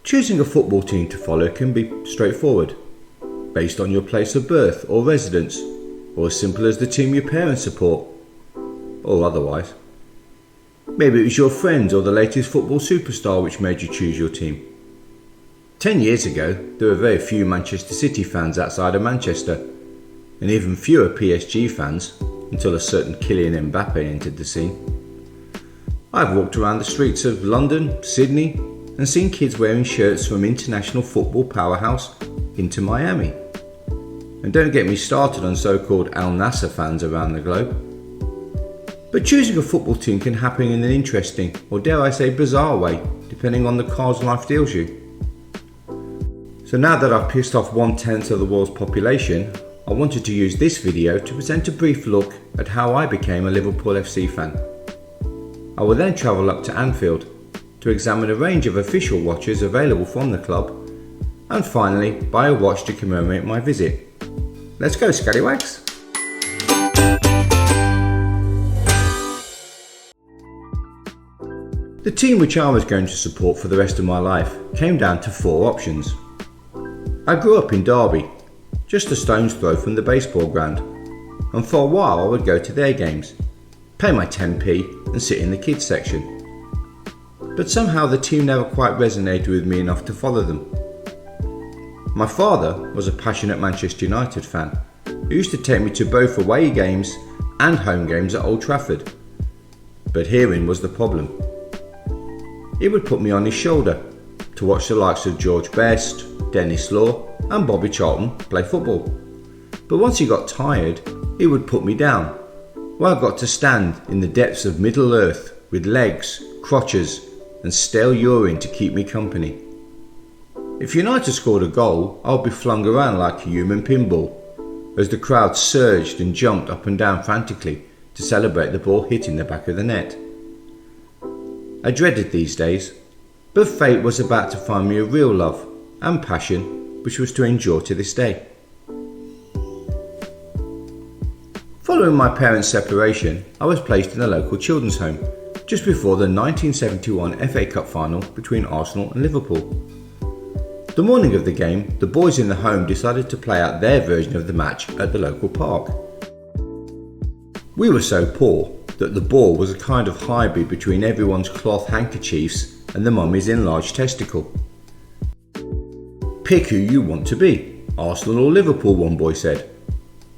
Choosing a football team to follow can be straightforward, based on your place of birth or residence, or as simple as the team your parents support, or otherwise. Maybe it was your friends or the latest football superstar which made you choose your team. 10 years ago, there were very few Manchester City fans outside of Manchester, and even fewer PSG fans until a certain Kylian Mbappe entered the scene. I've walked around the streets of London, Sydney, and seen kids wearing shirts from international football powerhouse Inter Miami. And don't get me started on so-called Al Nassr fans around the globe. But choosing a football team can happen in an interesting, or dare I say bizarre way, depending on the cards life deals you. So now that I've pissed off 1/10 of the world's population, I wanted to use this video to present a brief look at how I became a Liverpool FC fan. I will then travel up to Anfield to examine a range of official watches available from the club, and finally buy a watch to commemorate my visit. Let's go, scallywags! The team which I was going to support for the rest of my life came down to 4 options. I grew up in Derby, just a stone's throw from the baseball ground, and for a while I would go to their games, pay my 10p and sit in the kids section. But somehow the team never quite resonated with me enough to follow them. My father was a passionate Manchester United fan who used to take me to both away games and home games at Old Trafford. But herein was the problem. He would put me on his shoulder to watch the likes of George Best, Dennis Law and Bobby Charlton play football. But once he got tired, he would put me down, where I got to stand in the depths of Middle Earth with legs, crotches and stale urine to keep me company. If United scored a goal, I would be flung around like a human pinball, as the crowd surged and jumped up and down frantically to celebrate the ball hitting the back of the net. I dreaded these days, but fate was about to find me a real love and passion which was to endure to this day. Following my parents' separation, I was placed in a local children's home just before the 1971 FA Cup final between Arsenal and Liverpool. The morning of the game, the boys in the home decided to play out their version of the match at the local park. We were so poor that the ball was a kind of hybrid between everyone's cloth handkerchiefs and the mummy's enlarged testicle. Pick who you want to be, Arsenal or Liverpool, one boy said.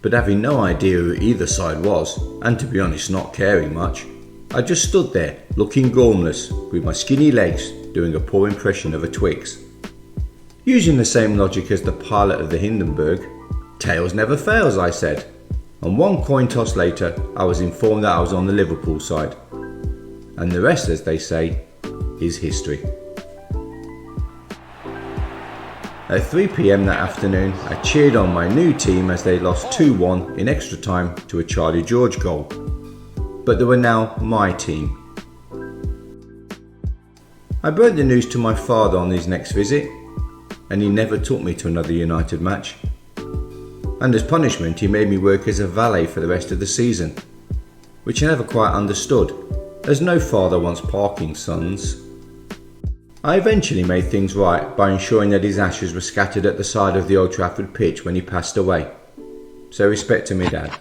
But having no idea who either side was, and to be honest not caring much, I just stood there, looking gormless, with my skinny legs doing a poor impression of a Twix. Using the same logic as the pilot of the Hindenburg, tails never fails, I said, and one coin toss later I was informed that I was on the Liverpool side. And the rest, as they say, is history. At 3 p.m. that afternoon, I cheered on my new team as they lost 2-1 in extra time to a Charlie George goal. But they were now my team. I broke the news to my father on his next visit, and he never took me to another United match. And as punishment, he made me work as a valet for the rest of the season, which I never quite understood, as no father wants parking sons. I eventually made things right by ensuring that his ashes were scattered at the side of the Old Trafford pitch when he passed away. So respect to me dad.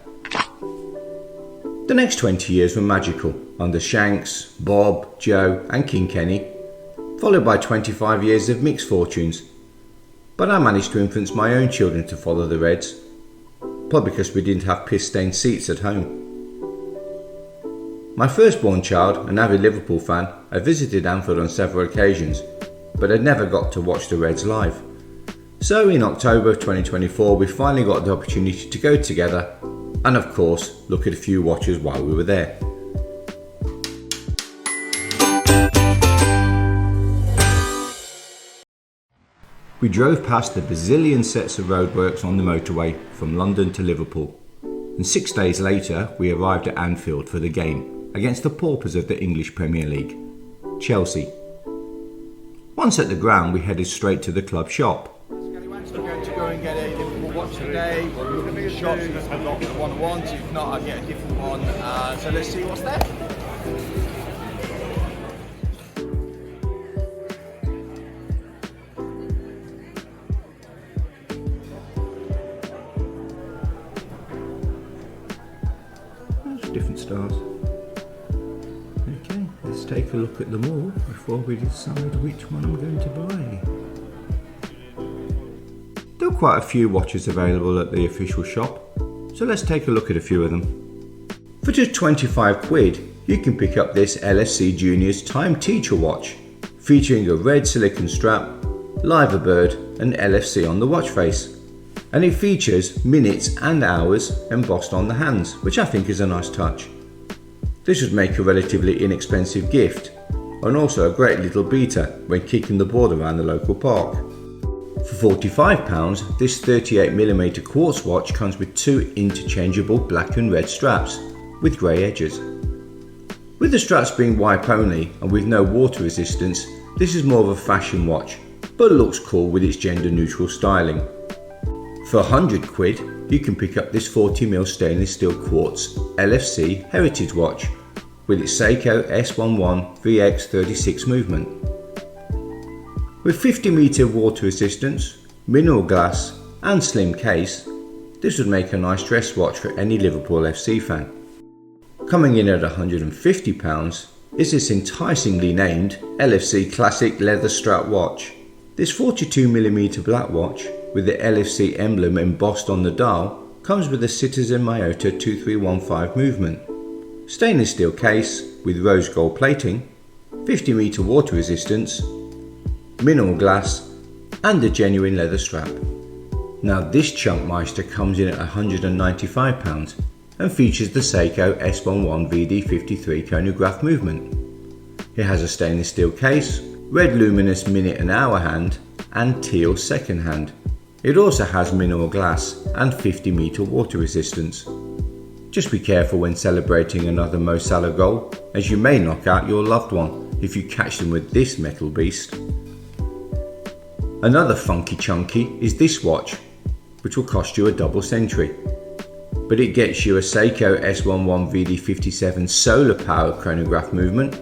The next 20 years were magical under Shanks, Bob, Joe and King Kenny, followed by 25 years of mixed fortunes. But I managed to influence my own children to follow the Reds, probably because we didn't have piss-stained seats at home. My firstborn child, an avid Liverpool fan, had visited Anfield on several occasions, but had never got to watch the Reds live. So in October of 2024 we finally got the opportunity to go together and of course look at a few watches while we were there. We drove past the bazillion sets of roadworks on the motorway from London to Liverpool, and 6 days later we arrived at Anfield for the game against the paupers of the English Premier League, Chelsea. Once at the ground we headed straight to the club shop. We're going to go and get a Liverpool watch today. We're looking at the shops, if I've got the one I want, if not I'll get a different one. So let's see what's there. different stars. Okay, let's take a look at them all before we decide which one I'm going to buy. There are quite a few watches available at the official shop, so let's take a look at a few of them. For just 25 quid, you can pick up this LFC Junior's Time Teacher watch, featuring a red silicone strap, Liverpool and LFC on the watch face. And it features minutes and hours embossed on the hands, which I think is a nice touch. This would make a relatively inexpensive gift, and also a great little beater when kicking the ball around the local park. For £45, this 38mm quartz watch comes with two interchangeable black and red straps with grey edges. With the straps being wipe only and with no water resistance, this is more of a fashion watch, but looks cool with its gender neutral styling. For 100 quid, you can pick up this 40mm stainless steel quartz LFC heritage watch with its Seiko S11 VX36 movement. With 50m water resistance, mineral glass and slim case, this would make a nice dress watch for any Liverpool FC fan. Coming in at £150 is this enticingly named LFC Classic Leather Strap watch. This 42mm black watch with the LFC emblem embossed on the dial comes with a Citizen Miyota 2315 movement, stainless steel case with rose gold plating, 50m water resistance, mineral glass and a genuine leather strap. Now this Chunkmeister comes in at £195 and features the Seiko S11 VD53 chronograph movement. It has a stainless steel case, red luminous minute and hour hand and teal second hand. It also has mineral glass and 50m water resistance. Just be careful when celebrating another Mo Salah goal, as you may knock out your loved one if you catch them with this metal beast. Another funky chunky is this watch, which will cost you a double century, but it gets you a Seiko S11 VD57 solar power chronograph movement,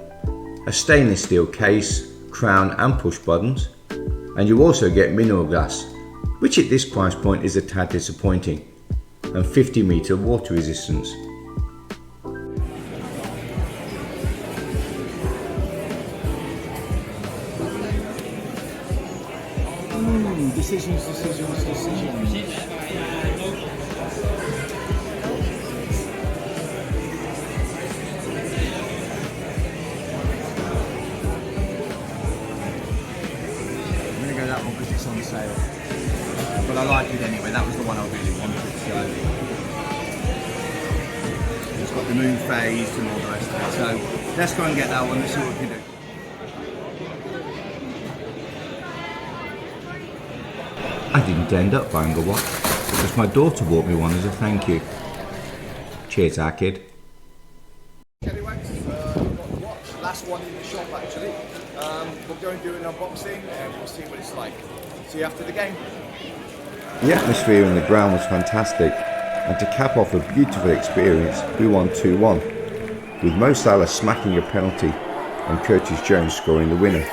a stainless steel case, crown and push buttons, and you also get mineral glass, which at this price point is a tad disappointing, and 50m water resistance. Decisions. I'm going to go that one because it's on sale. But I like it anyway, that was the one I really wanted, so it's got the moon phased and all the rest of it, so let's go and get that one, let's see what we can do. I didn't end up buying a watch, because my daughter bought me one as a thank you. Cheers, our kid. Anyway, we've got the watch, last one in the shop actually. We'll go and do an unboxing and we'll see what it's like. See you after the game. The atmosphere in the ground was fantastic, and to cap off a beautiful experience, we won 2-1, with Mo Salah smacking a penalty and Curtis Jones scoring the winner.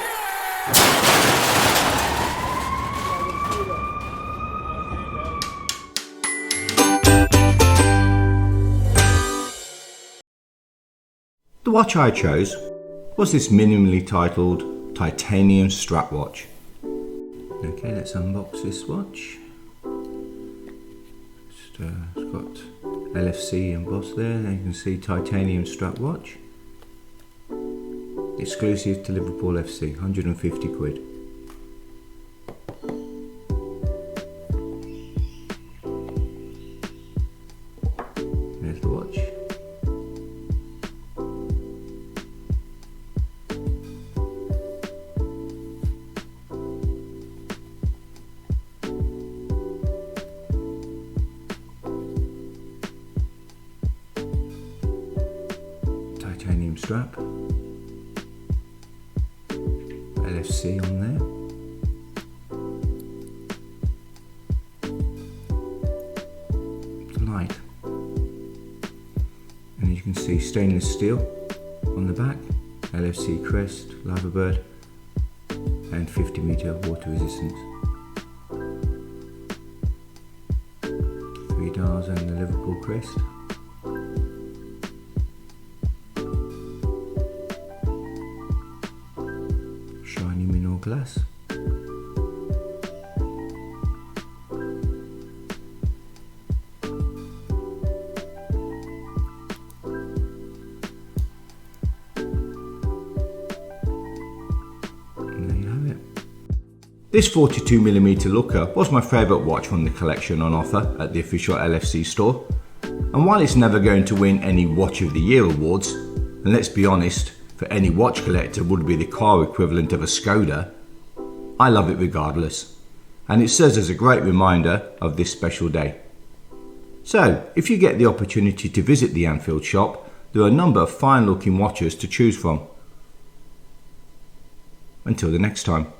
The watch I chose was this minimally titled titanium strap watch. Okay, let's unbox this watch. It's got LFC embossed there. You can see titanium strap watch. Exclusive to Liverpool FC, 150 quid. There's the watch. Titanium strap, LFC on there, light, and you can see stainless steel on the back, LFC crest, Liverbird, and 50m water resistance. 3 dials and the Liverpool crest. class. This 42mm looker was my favourite watch from the collection on offer at the official LFC store, and while it's never going to win any Watch of the Year awards, and let's be honest, for any watch collector would be the car equivalent of a Skoda, I love it regardless, and it serves as a great reminder of this special day. So, if you get the opportunity to visit the Anfield shop, there are a number of fine looking watches to choose from. Until the next time.